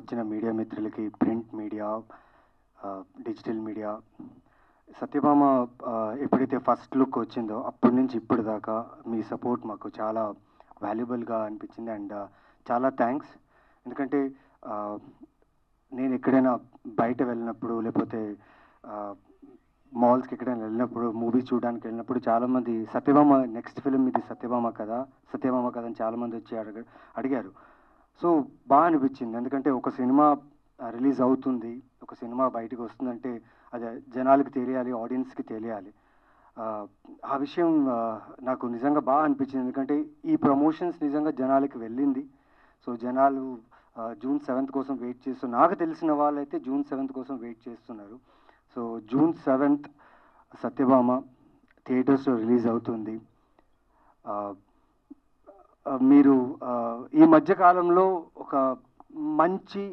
వచ్చిన మీడియా మిత్రులకి, print media, digital media, Satyabhama ఎప్పుడైతే ఫస్ట్ లుక్ వచ్చిందో అప్పటి నుంచి ఇప్పటి దాకా మీ సపోర్ట్ మాకు చాలా వాల్యుబుల్గా అనిపించింది. అండ్ చాలా థ్యాంక్స్. ఎందుకంటే నేను ఎక్కడైనా బయట వెళ్ళినప్పుడు, లేకపోతే మాల్స్కి ఎక్కడైనా వెళ్ళినప్పుడు, మూవీ చూడడానికి వెళ్ళినప్పుడు చాలామంది సత్యభామ నెక్స్ట్ ఫిలిం ఇది సత్యభామ కదా అని చాలామంది వచ్చి అడిగారు. సో బాగా అనిపించింది. ఎందుకంటే ఒక సినిమా రిలీజ్ అవుతుంది, ఒక సినిమా బయటకు వస్తుందంటే అది జనాలకు తెలియాలి, ఆడియన్స్కి తెలియాలి. ఆ విషయం నాకు నిజంగా బాగా అనిపించింది. ఎందుకంటే ఈ ప్రమోషన్స్ నిజంగా జనాలకి వెళ్ళింది. సో జనాలు జూన్ 7th కోసం వెయిట్ చేస్తున్నారు. నాకు తెలిసిన వాళ్ళైతే జూన్ 7th కోసం వెయిట్ చేస్తున్నారు. సో జూన్ 7th సత్యభామ థియేటర్స్లో రిలీజ్ అవుతుంది. మీరు ఈ మధ్యకాలంలో ఒక మంచి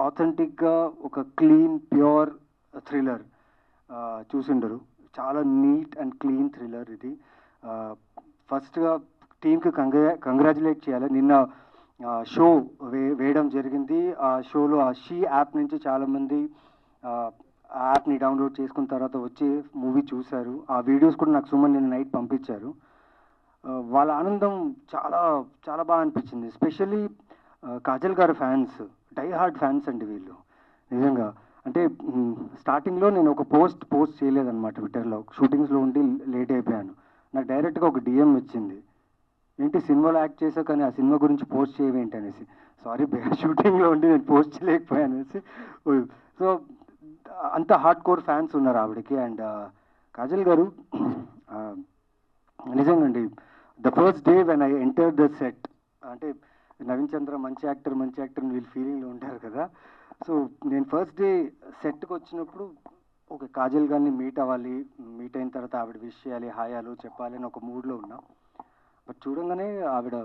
ఆథెంటిక్గా ఒక క్లీన్ ప్యూర్ థ్రిల్లర్ చూసిండరు. చాలా నీట్ అండ్ క్లీన్ థ్రిల్లర్ ఇది. ఫస్ట్గా టీమ్కి కంగ్రాచులేట్ చేయాలి. నిన్న షో వేయడం జరిగింది. ఆ షోలో ఆ షీ యాప్ నుంచి చాలామంది ఆ యాప్ని డౌన్లోడ్ చేసుకున్న తర్వాత వచ్చి మూవీ చూశారు. ఆ వీడియోస్ కూడా నాకు సుమన్ నిన్న నైట్ పంపించారు. వాళ్ళ ఆనందం చాలా చాలా బాగా అనిపించింది. ఎస్పెషల్లీ కాజల్ గారి ఫ్యాన్స్, డై హార్డ్ ఫ్యాన్స్ అండి వీళ్ళు. నిజంగా అంటే స్టార్టింగ్లో నేను ఒక పోస్ట్ చేయలేదన్నమాట ట్విట్టర్లో. షూటింగ్స్లో ఉండి లేట్ అయిపోయాను. నాకు డైరెక్ట్గా ఒక డిఎం వచ్చింది, ఏంటి సినిమాలో యాక్ట్ చేసావు కానీ ఆ సినిమా గురించి పోస్ట్ చేయవేంటి అనేసి. సారీ షూటింగ్లో ఉండి నేను పోస్ట్ చేయలేకపోయాను అనేసి. సో అంత హార్డ్ కోర్ ఫ్యాన్స్ ఉన్నారు ఆవిడకి. అండ్ కాజల్ గారు నిజంగా అండి, the first day when I enter the set, అంటే నవీన్ చంద్ర మంచి యాక్టర్ వీళ్ళు ఫీలింగ్లో ఉంటారు కదా. సో నేను ఫస్ట్ డే సెట్కి వచ్చినప్పుడు ఒక కాజల్ గారిని మీట్ అవ్వాలి, మీట్ అయిన తర్వాత ఆవిడ విష్ చేయాలి, హాయాలు చెప్పాలి అని ఒక మూడ్లో ఉన్నా. బట్ చూడంగానే ఆవిడ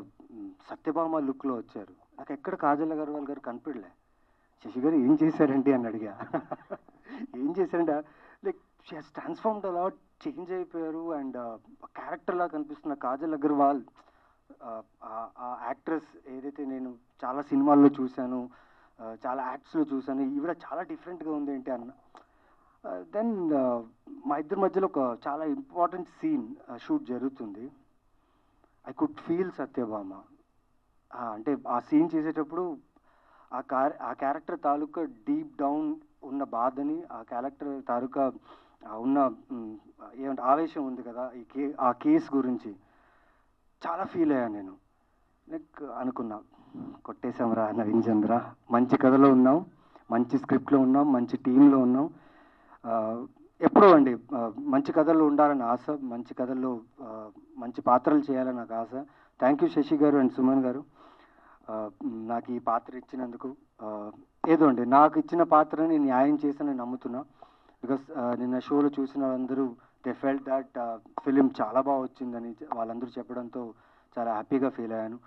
సత్యభామ లుక్లో వచ్చారు. నాకు ఎక్కడ కాజల్ అగర్వాల్ గారు కనిపించలే. శశి గారు ఏం చేశారండి అని అడిగా. ఏం చేశారంటే like she has transformed a lot, change అయిపోయారు. అండ్ క్యారెక్టర్లా కనిపిస్తున్న కాజల్ అగర్వాల్, ఆ యాక్ట్రెస్ ఏదైతే నేను చాలా సినిమాల్లో చూశాను, చాలా యాక్ట్స్లో చూశాను, ఈవిడ చాలా డిఫరెంట్గా ఉంది ఏంటి అన్న. దెన్ మా ఇద్దరి మధ్యలో ఒక చాలా ఇంపార్టెంట్ సీన్ షూట్ జరుగుతుంది. I could feel Satyabhama. అంటే ఆ సీన్ చేసేటప్పుడు ఆ క్యారెక్టర్ తాలూకా డీప్ డౌన్ ఉన్న బాధని, ఆ క్యారెక్టర్ తాలూకా ఉన్న ఏమంటే ఆవేశం ఉంది కదా ఆ కేస్ గురించి చాలా ఫీల్ అయ్యాను నేను. లైక్ అనుకున్నా, కొట్టేశాంరా నవీన్ చంద్ర, మంచి కథలో ఉన్నాం, మంచి స్క్రిప్ట్లో ఉన్నాం, మంచి టీంలో ఉన్నాం. ఎప్పుడో అండి మంచి కథల్లో ఉండాలని ఆశ, మంచి కథల్లో మంచి పాత్రలు చేయాలని నాకు ఆశ. Thank you Shashi garu and Suman గారు నాకు ఈ పాత్ర ఇచ్చినందుకు. ఏదో అండి నాకు ఇచ్చిన పాత్రని న్యాయం చేసి నమ్ముతున్నా. బికాస్ నిన్న షోలో చూసిన వాళ్ళందరూ దే ఫెల్ట్ దట్ ఫిలిం చాలా బాగా వచ్చిందని వాళ్ళందరూ చెప్పడంతో చాలా హ్యాపీగా ఫీల్ అయ్యాను.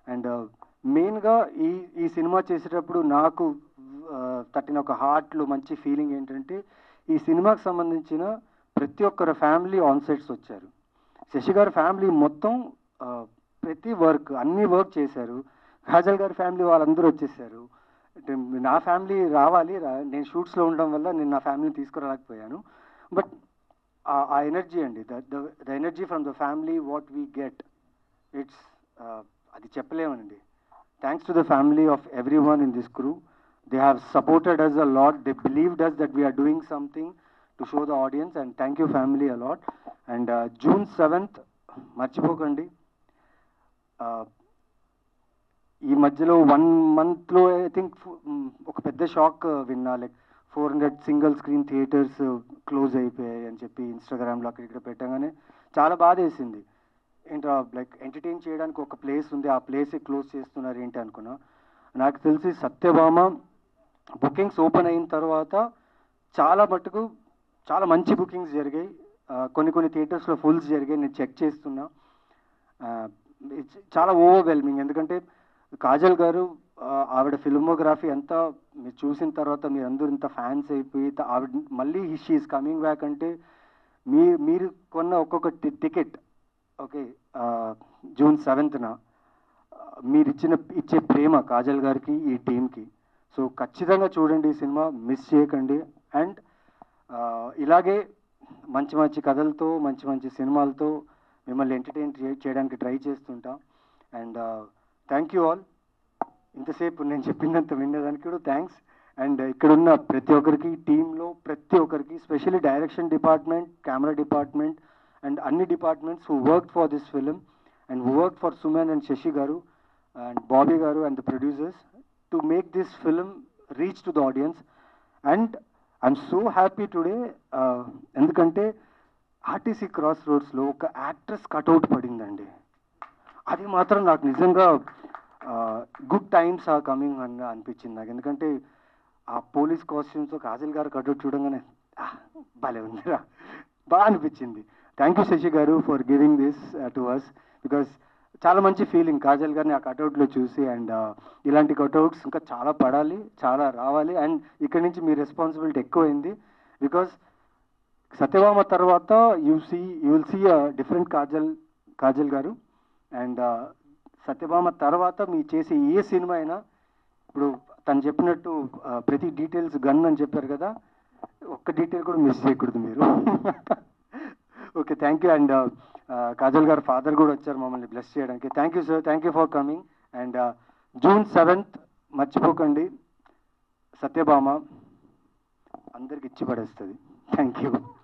అండ్ మెయిన్గా ఈ సినిమా చేసేటప్పుడు నాకు తట్టిన ఒక హార్ట్లో మంచి ఫీలింగ్ ఏంటంటే, ఈ సినిమాకి సంబంధించిన ప్రతి ఒక్కరు ఫ్యామిలీ ఆన్ సెట్స్ వచ్చారు. శశి గారి ఫ్యామిలీ మొత్తం ప్రతి అన్ని వర్క్ చేశారు. కాజల్ గారి ఫ్యామిలీ వాళ్ళందరూ వచ్చేసారు. నా ఫ్యామిలీ రావాలి, నేను షూట్స్లో ఉండడం వల్ల నేను నా ఫ్యామిలీని తీసుకురాలేకపోయాను. బట్ ఆ ఎనర్జీ అండి, the energy from the family what we get, it's అది చెప్పలేమనండి. Thanks to the family of everyone in this crew. They have supported us a lot. They believed us that we are doing something to show the audience, and thank you family a lot. And June 7th మర్చిపోకండి. ఈ మధ్యలో 1 monthలో I think ఒక పెద్ద shock విన్నా, like 400 single screen theatres close అయిపోయాయి అని చెప్పి ఇన్స్టాగ్రామ్లో అక్కడ ఇక్కడ పెట్టగానే చాలా బాధ వేసింది. ఏంటో లైక్ ఎంటర్టైన్ చేయడానికి ఒక ప్లేస్ ఉంది, ఆ ప్లేసే క్లోజ్ చేస్తున్నారు ఏంటి అనుకున్నా. నాకు తెలిసి సత్యభామ బుకింగ్స్ ఓపెన్ అయిన తర్వాత చాలా మటుకు చాలా మంచి బుకింగ్స్ జరిగాయి. కొన్ని థియేటర్స్లో ఫుల్స్ జరిగాయి. నేను చెక్ చేస్తున్నా. చాలా ఓవర్వెల్మింగ్. ఎందుకంటే కాజల్ గారు ఆవిడ ఫిల్మోగ్రఫీ అంతా మీరు చూసిన తర్వాత మీరు అందరూ ఇంత ఫ్యాన్స్ అయిపోయి ఆవిడ మళ్ళీ షీ ఈజ్ కమింగ్ బ్యాక్ అంటే మీరు కొన్న ఒక్కొక్క టికెట్ ఓకే జూన్ 7th మీరు ఇచ్చే ప్రేమ కాజల్ గారికి, ఈ టీంకి సో ఖచ్చితంగా చూడండి ఈ సినిమా, మిస్ చేయకండి. అండ్ ఇలాగే మంచి మంచి కథలతో మంచి మంచి సినిమాలతో మిమ్మల్ని ఎంటర్టైన్ చేయడానికి ట్రై చేస్తుంటాం. And thank you all. ఇంతసేపు నేను చెప్పినంత విన్నదానికి కూడా థ్యాంక్స్. అండ్ ఇక్కడున్న ప్రతి ఒక్కరికి, టీంలో ప్రతి ఒక్కరికి, specially direction department, camera department and అన్ని departments who work for this film and who work for Suman and Shashi garu and Bobby garu and the producers to make this film reach to the audience. And I'm so happy today, ఎందుకంటే RTC cross రోడ్స్లో ఒక actress cutout పడిందండి. అది మాత్రం నాకు నిజంగా good times are coming అని అనిపించింది నాకు. ఎందుకంటే ఆ పోలీస్ కాస్ట్యూమ్స్ కాజల్ గారు కట్అవుట్ చూడంగానే భలే ఉందిరా, బాగా అనిపించింది. థ్యాంక్ యూ శశి గారు for giving this to us, because చాలా మంచి ఫీలింగ్ కాజల్ గారిని ఆ కట్అవుట్లో చూసి. అండ్ ఇలాంటి కట్అవుట్స్ ఇంకా చాలా పడాలి, చాలా రావాలి. అండ్ ఇక్కడి నుంచి మీ రెస్పాన్సిబిలిటీ ఎక్కువైంది, బికాస్ సత్యభామ తర్వాత you will see a different Kajal గారు. అండ్ సత్యభామ తర్వాత మీరు చేసే ఏ సినిమా అయినా, ఇప్పుడు తను చెప్పినట్టు ప్రతి డీటెయిల్స్ గన్ అని చెప్పారు కదా, ఒక్క డీటెయిల్ కూడా మిస్ చేయకూడదు మీరు. Okay, thank you. And Kajal garu father కూడా వచ్చారు మమ్మల్ని బ్లెస్ చేయడానికి. Thank you sir, thank you for coming. And June 7th మర్చిపోకండి, సత్యభామ అందరికి ఇచ్చి పడేస్తుంది. Thank you.